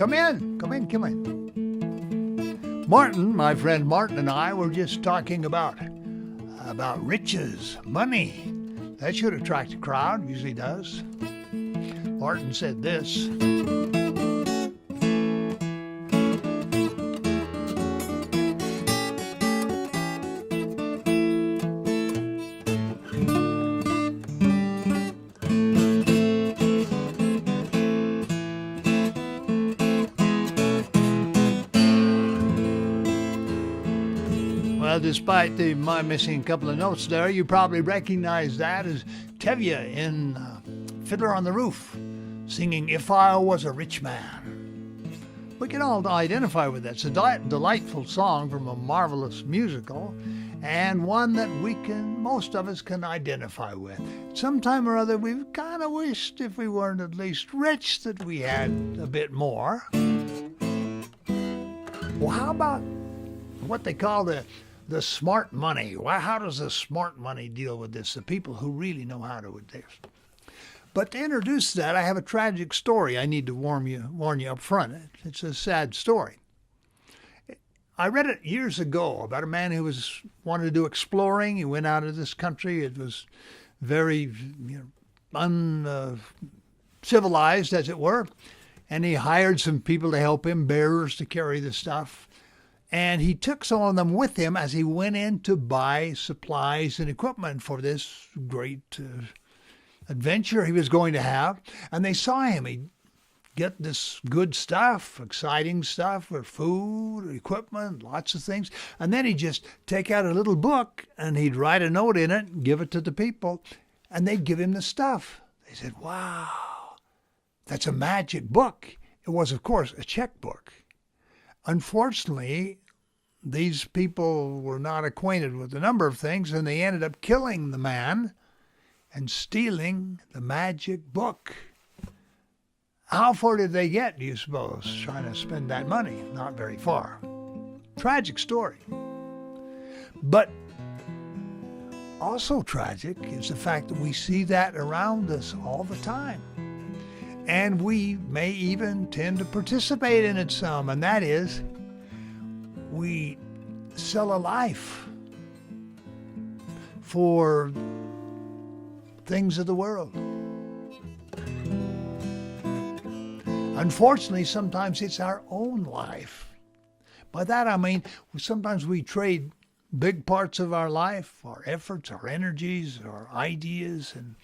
Come in, come in, come in. Martin, my friend Martin and I were just talking about riches, money. That should attract a crowd, usually does. Martin said this. Well, despite my missing a couple of notes there, you probably recognize that as Tevye in Fiddler on the Roof, singing If I Was a Rich Man. We can all identify with that. It's a delightful song from a marvelous musical, and one that most of us can identify with. Sometime or other, we've kind of wished if we weren't at least rich that we had a bit more. Well, how about what they call the smart money? How does the smart money deal with this? The people who really know how to do this. But to introduce that, I have a tragic story I need to warn you up front. It's a sad story. I read it years ago about a man who wanted to do exploring. He went out of this country. It was very uncivilized, as it were. And he hired some people to help him, bearers to carry the stuff. And he took some of them with him as he went in to buy supplies and equipment for this great adventure he was going to have. And they saw him. He'd get this good stuff, exciting stuff with food, equipment, lots of things. And then he'd just take out a little book and he'd write a note in it and give it to the people. And they'd give him the stuff. They said, wow, that's a magic book. It was, of course, a checkbook. Unfortunately, these people were not acquainted with a number of things, and they ended up killing the man and stealing the magic book. How far did they get, do you suppose, trying to spend that money? Not very far. Tragic story. But also tragic is the fact that we see that around us all the time. And we may even tend to participate in it some, and that is we sell a life for things of the world. Unfortunately, sometimes it's our own life. By that I mean sometimes we trade big parts of our life, our efforts, our energies, our ideas, and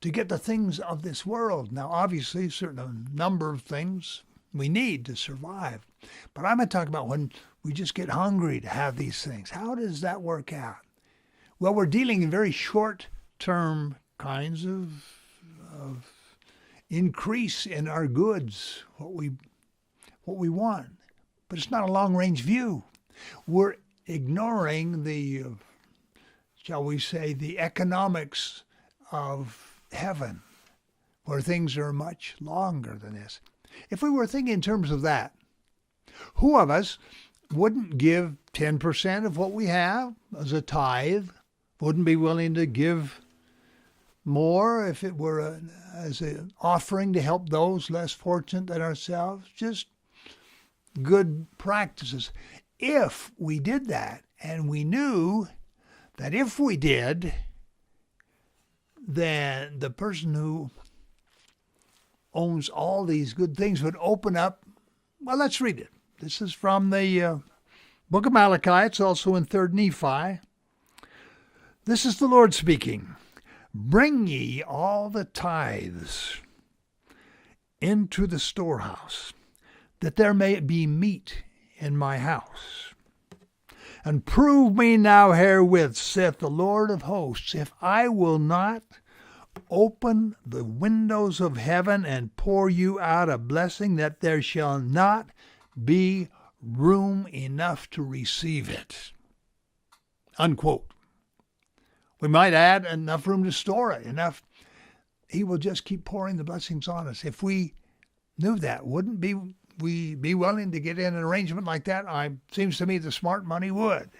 to get the things of this world. Now, obviously, a certain number of things we need to survive. But I'm going to talk about when we just get hungry to have these things. How does that work out? Well, we're dealing in very short-term kinds of increase in our goods, what we want. But it's not a long-range view. We're ignoring the, shall we say, the economics of heaven, where things are much longer than this. If we were thinking in terms of that, who of us wouldn't give 10% of what we have as a tithe, wouldn't be willing to give more if it were as an offering to help those less fortunate than ourselves? Just good practices. If we did that, and we knew that if we did, then the person who owns all these good things would open up. Well, let's read it. This is from the book of Malachi. It's also in 3rd Nephi. This is the Lord speaking. Bring ye all the tithes into the storehouse, that there may be meat in my house. And prove me now herewith, saith the Lord of hosts, if I will not open the windows of heaven and pour you out a blessing, that there shall not be room enough to receive it. Unquote. We might add enough room to store it, enough. He will just keep pouring the blessings on us. If we knew that, wouldn't we be willing to get in an arrangement like that? Seems to me the smart money would.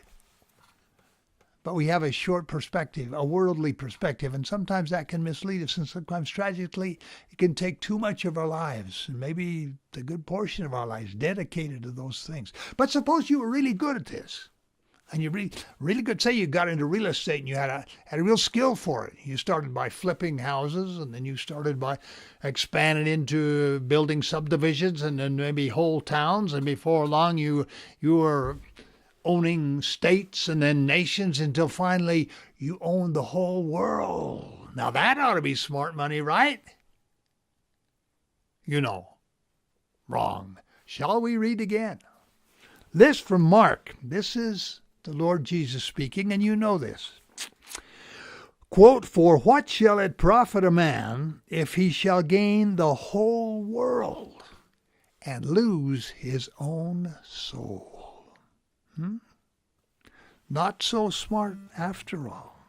But we have a short perspective, a worldly perspective, and sometimes that can mislead us, and sometimes tragically it can take too much of our lives, and maybe a good portion of our lives dedicated to those things. But suppose you were really good at this, and you really good. Say you got into real estate and you had a real skill for it. You started by flipping houses, and then you started by expanding into building subdivisions, and then maybe whole towns, and before long you were owning states and then nations until finally you own the whole world. Now that ought to be smart money, right? You know, wrong. Shall we read again? This from Mark. This is the Lord Jesus speaking, and you know this. Quote, "For what shall it profit a man if he shall gain the whole world and lose his own soul?" Not so smart after all.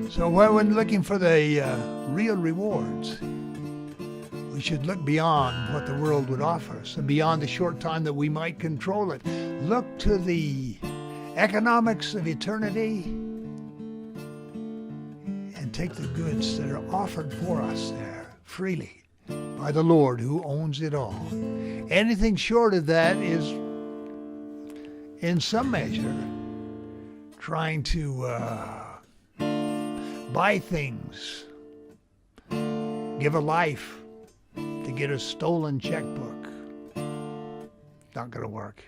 So when looking for the real rewards, we should look beyond what the world would offer us and beyond the short time that we might control it. Look to the economics of eternity and take the goods that are offered for us there freely by the Lord who owns it all. Anything short of that is, in some measure, trying to buy things, give a life to get a stolen checkbook. Not going to work.